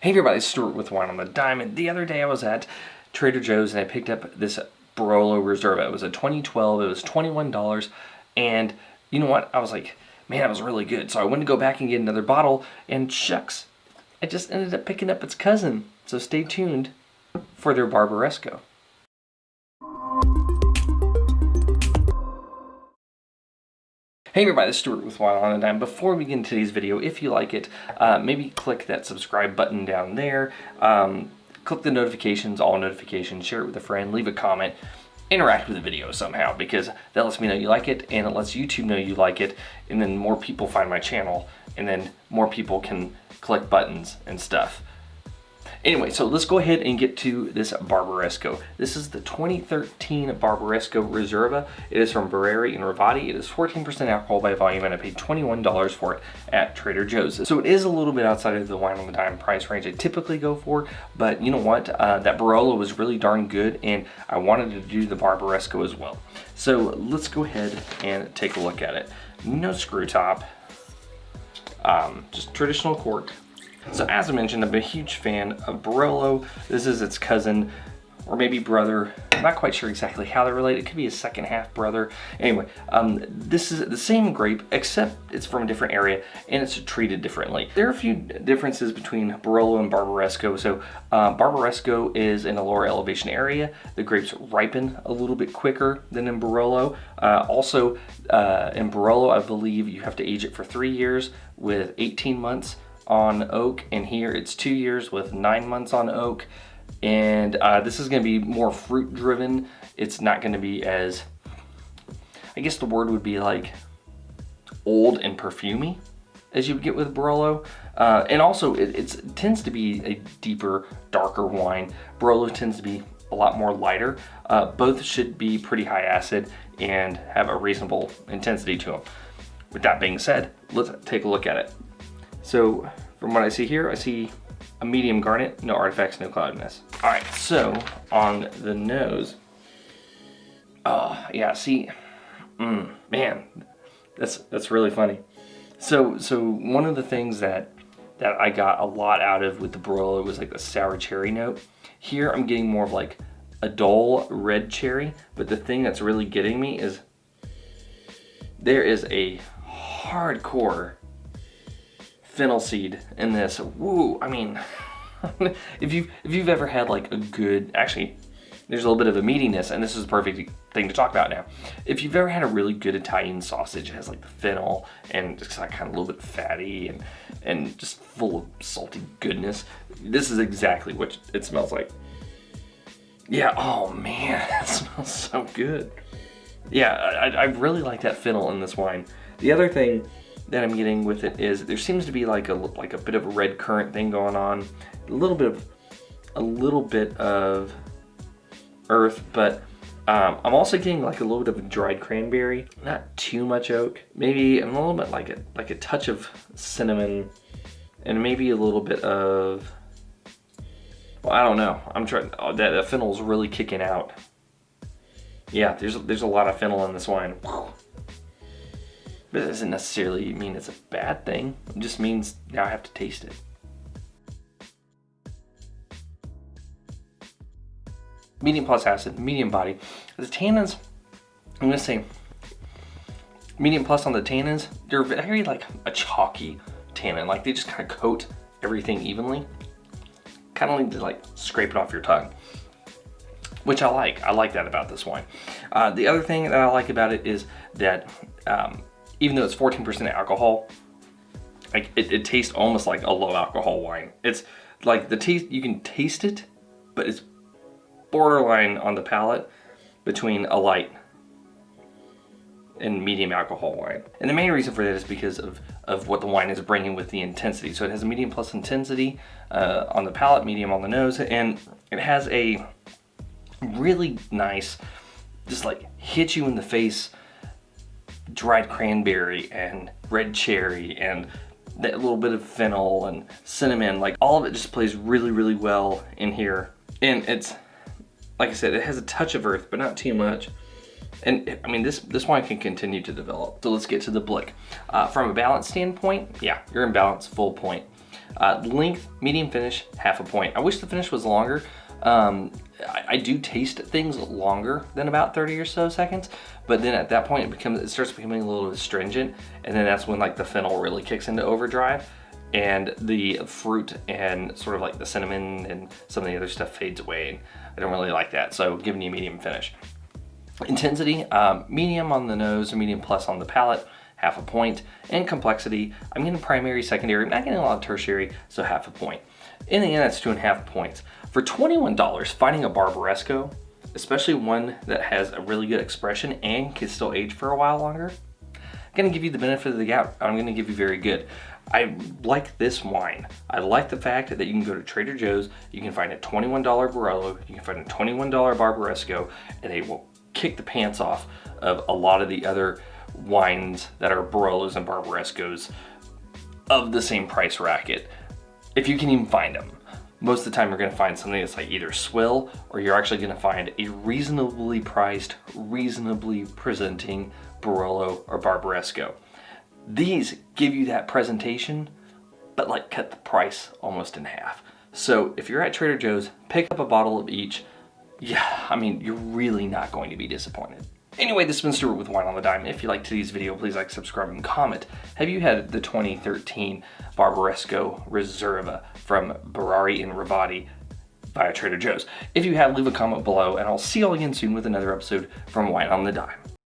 Hey everybody, it's Stuart with Wine on the Dime. And the other day I was at Trader Joe's and I picked up this Barolo Reserva. It was a 2012, it was $21, and you know what? I was like, man, that was really good. So I went to go back and get another bottle, and shucks, I just ended up picking up its cousin. So stay tuned for their Barbaresco. Hey everybody, it's Stuart with Wine on the Dime. Before we get into today's video, if you like it, maybe click that subscribe button down there. Click the notifications, all notifications, share it with a friend, leave a comment, interact with the video somehow, because that lets me know you like it, and it lets YouTube know you like it, and then more people find my channel, and then more people can click buttons and stuff. Anyway, so let's go ahead and get to this Barbaresco. This is the 2013 Barbaresco Reserva. It is from Barreri Rovati. It is 14% alcohol by volume, and I paid $21 for it at Trader Joe's. So it is a little bit outside of the Wine on the Dime price range I typically go for, but you know what? That Barolo was really darn good, and I wanted to do the Barbaresco as well. So let's go ahead and take a look at it. No screw top, just traditional cork. So as I mentioned, I'm a huge fan of Barolo. This is its cousin, or maybe brother. I'm not quite sure exactly how they're related. It could be a second half brother. Anyway, this is the same grape, except it's from a different area and it's treated differently. There are a few differences between Barolo and Barbaresco. So Barbaresco is in a lower elevation area. The grapes ripen a little bit quicker than in Barolo. Also, in Barolo, I believe you have to age it for 3 years with 18 months on oak, and here it's 2 years with 9 months on oak. And this is going to be more fruit driven. It's not going to be as, I guess the word would be like old and perfumey as you would get with Barolo. And also it tends to be a deeper, darker wine. Barolo tends to be a lot more lighter. Both should be pretty high acid and have a reasonable intensity to them. With that being said, let's take a look at it. So from what I see here, I see a medium Garnet, no artifacts, no cloudiness. All right, so on the nose, yeah, see, man, that's really funny. So one of the things that I got a lot out of with the Barolo was like the sour cherry note. Here I'm getting more of like a dull red cherry, but the thing that's really getting me is there is a hardcore fennel seed in this. Woo, I mean, if you've ever had like a good, actually, there's a little bit of a meatiness, and this is the perfect thing to talk about now. If you've ever had a really good Italian sausage, it has like the fennel and just like kind of a little bit fatty and just full of salty goodness. This is exactly what it smells like. Yeah, oh man, it smells so good. Yeah, I really like that fennel in this wine. The other thing that I'm getting with it is there seems to be like a bit of a red currant thing going on, a little bit of earth, but I'm also getting like a little bit of a dried cranberry, not too much oak, maybe a little bit like a touch of cinnamon, and maybe a little bit of, well, I don't know. I'm trying. That fennel's really kicking out. Yeah, there's a lot of fennel in this wine. But it doesn't necessarily mean it's a bad thing. It just means now I have to taste it. Medium plus acid, medium body. The tannins, I'm gonna say medium plus on the tannins. They're very like a chalky tannin. Like they just kind of coat everything evenly. Kind of like to like scrape it off your tongue, which I like. I like that about this wine. The other thing that I like about it is that even though it's 14% alcohol, like it tastes almost like a low alcohol wine. It's like the taste, you can taste it, but it's borderline on the palate between a light and medium alcohol wine. And the main reason for that is because of what the wine is bringing with the intensity. So it has a medium plus intensity on the palate, medium on the nose, and it has a really nice, just like hit you in the face, dried cranberry and red cherry and that little bit of fennel and cinnamon. Like all of it just plays really, really well in here. And it's, like I said, it has a touch of earth, but not too much. And I mean, this wine can continue to develop. So let's get to the blick. From a balance standpoint, yeah, you're in balance, full point. Length, medium finish, half a point. I wish the finish was longer. I do taste things longer than about 30 or so seconds, but then at that point it starts becoming a little astringent, and then that's when like the fennel really kicks into overdrive, and the fruit and sort of like the cinnamon and some of the other stuff fades away, and I don't really like that, so giving you a medium finish. Intensity, medium on the nose or medium plus on the palate, half a point. And complexity, I'm getting primary, secondary, I'm not getting a lot of tertiary, so half a point. In the end, that's 2.5 points. For $21, finding a Barbaresco, especially one that has a really good expression and can still age for a while longer, I'm gonna give you the benefit of the doubt. I'm gonna give you very good. I like this wine. I like the fact that you can go to Trader Joe's, you can find a $21 Barolo, you can find a $21 Barbaresco, and they will kick the pants off of a lot of the other wines that are Barolos and Barbarescos of the same price racket, if you can even find them. Most of the time you're gonna find something that's like either swill, or you're actually gonna find a reasonably priced, reasonably presenting Barolo or Barbaresco. These give you that presentation, but like cut the price almost in half. So if you're at Trader Joe's, pick up a bottle of each. Yeah, I mean, you're really not going to be disappointed. Anyway, this has been Stuart with Wine on the Dime. If you liked today's video, please like, subscribe, and comment. Have you had the 2013 Barbaresco Reserva from Barreri Rovati via Trader Joe's? If you have, leave a comment below, and I'll see you all again soon with another episode from Wine on the Dime.